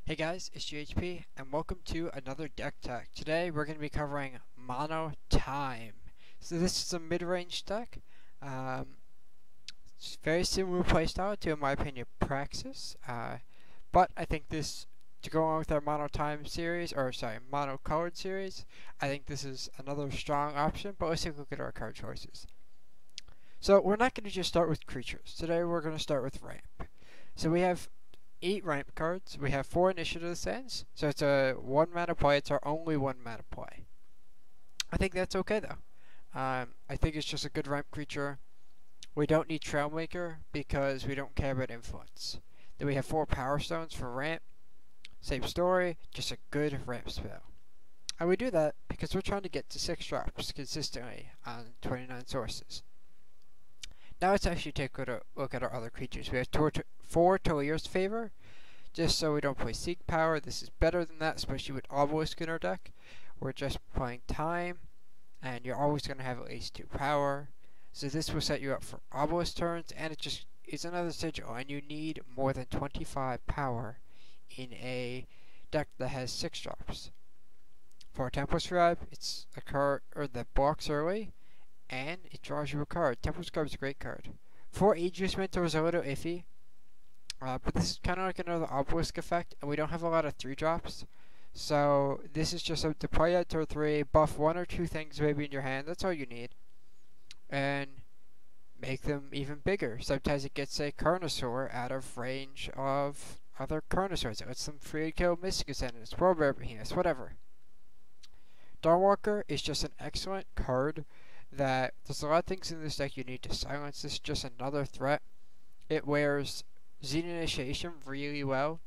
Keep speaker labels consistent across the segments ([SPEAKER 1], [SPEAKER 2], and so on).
[SPEAKER 1] Hey guys, it's GHP, and welcome to another deck tech. Today we're going to be covering Mono Time. So this is a mid-range deck. It's very similar playstyle to, in my opinion, Praxis. But I think this, to go on with our Mono Time series, Mono Colored series, I think this is another strong option, but let's take a look at our card choices. So we're not going to just start with creatures. Today we're going to start with ramp. So we have 8 ramp cards. We have 4 initiative sands, so it's a 1 mana play. It's our only 1 mana play. I think that's okay though. I think it's just a good ramp creature. We don't need Trailmaker because we don't care about influence. Then we have 4 power stones for ramp. Same story, just a good ramp spell. And we do that because we're trying to get to 6 drops consistently on 29 sources. Now let's actually take a look at our other creatures. We have 4 Talir's Favor, just so we don't play Seek Power. This is better than that, especially with Obelisk in our deck. We're just playing Time, and you're always going to have at least 2 power. So this will set you up for Obelisk turns, and it just is another Sigil, and you need more than 25 power in a deck that has 6 drops. For our Temple Scribe, it's a card that blocks early, and it draws you a card. Temple Scribe is a great card. For Ageless Mentor is a little iffy, but this is kind of like another Obelisk effect, and we don't have a lot of 3 drops. So this is just to play at turn 3, buff 1 or 2 things maybe in your hand, that's all you need. And make them even bigger. Sometimes it gets a Carnosaur out of range of other Carnosaurs. It lets them free kill Mystic Ascendants, Worldbearer, Behemoth, whatever. Dawnwalker is just an excellent card that there's a lot of things in this deck you need to silence. This is just another threat. It wears Xenan Initiation really well,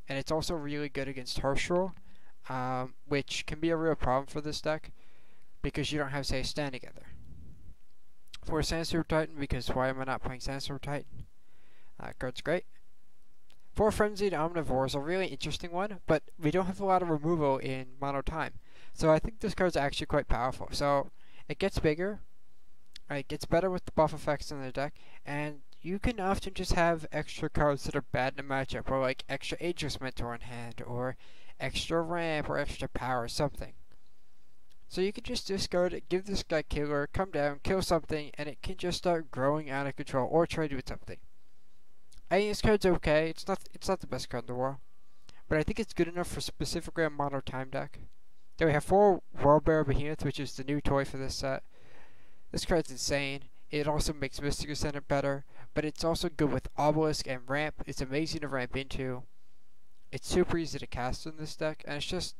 [SPEAKER 1] and it's also really good against Herschel, which can be a real problem for this deck because you don't have, say, Stand Together. For Sandstorm Titan, because why am I not playing Sandstorm Titan? Card's great. For Frenzied, Omnivore is a really interesting one, but we don't have a lot of removal in Mono Time, so I think this card's actually quite powerful. So it gets bigger, it gets better with the buff effects in the deck, and you can often just have extra cards that are bad in a matchup, or like extra Ageless Mentor in hand, or extra ramp, or extra power, or something. So you can just discard it, give this guy killer, come down, kill something, and it can just start growing out of control, or try to do something. I think this card's okay. It's not the best card in the world, but I think it's good enough for specifically a Mono Time deck. Then we have 4 Worldbearer Behemoth, which is the new toy for this set. This card's insane. It also makes Mystic Ascendant better, but it's also good with Obelisk and ramp. It's amazing to ramp into. It's super easy to cast in this deck, and it's just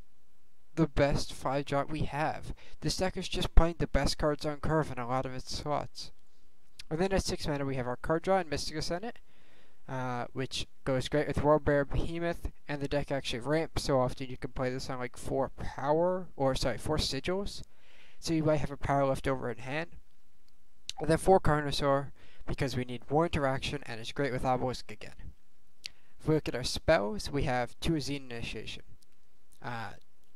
[SPEAKER 1] the best 5-drop we have. This deck is just playing the best cards on curve in a lot of its slots. And then at 6 mana we have our card draw and Mystic Ascendant, which goes great with Worldbearer Behemoth, and the deck actually ramps so often you can play this on like 4 sigils, so you might have a power left over in hand. And then 4 Carnosaur, because we need more interaction, and it's great with Obelisk again. If we look at our spells, we have 2 Xenan Initiation.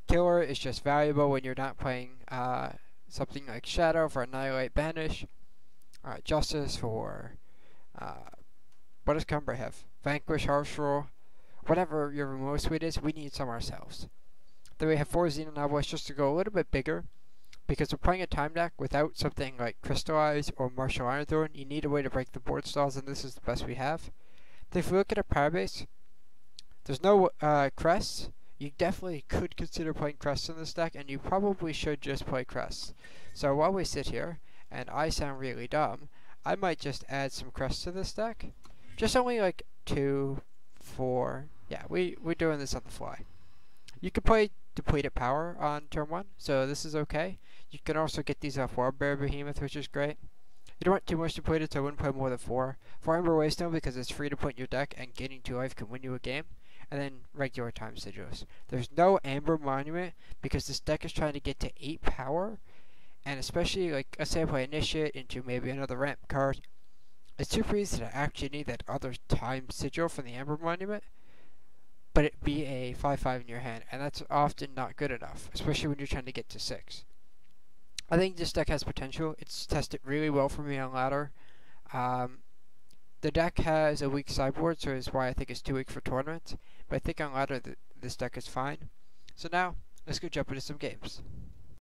[SPEAKER 1] Killer is just valuable when you're not playing something like Shadow for Annihilate, Banish. Justice for what does Cumbra have? Vanquish, Herschel, whatever your removal suite is, we need some ourselves. Then we have 4 Xenan Obelisk just to go a little bit bigger, because we're playing a time deck without something like Crystallize or Martial Ironthorn. You need a way to break the board stalls, and this is the best we have. Then if we look at our power base, there's no Crest. You definitely could consider playing Crest in this deck, and you probably should just play Crest. So while we sit here, and I sound really dumb, I might just add some Crest to this deck. Just only like 2, 4. Yeah, we're doing this on the fly. You can play Depleted Power on turn 1, so this is okay. You can also get these off Worldbearer Behemoth, which is great. You don't want too much depleted, so I wouldn't play more than 4. 4 Amber Waystone, because it's free to put in your deck, and gaining 2 life can win you a game. And then regular time Sigils. There's no Amber Monument, because this deck is trying to get to 8 power, and especially, like, let's say I play Initiate into maybe another ramp card. It's super easy to actually need that other time Sigil from the Amber Monument, but it be a 5/5 in your hand, and that's often not good enough, especially when you're trying to get to 6. I think this deck has potential. It's tested really well for me on ladder. The deck has a weak sideboard, so is why I think it's too weak for tournaments. But I think on ladder this deck is fine. So now, let's go jump into some games.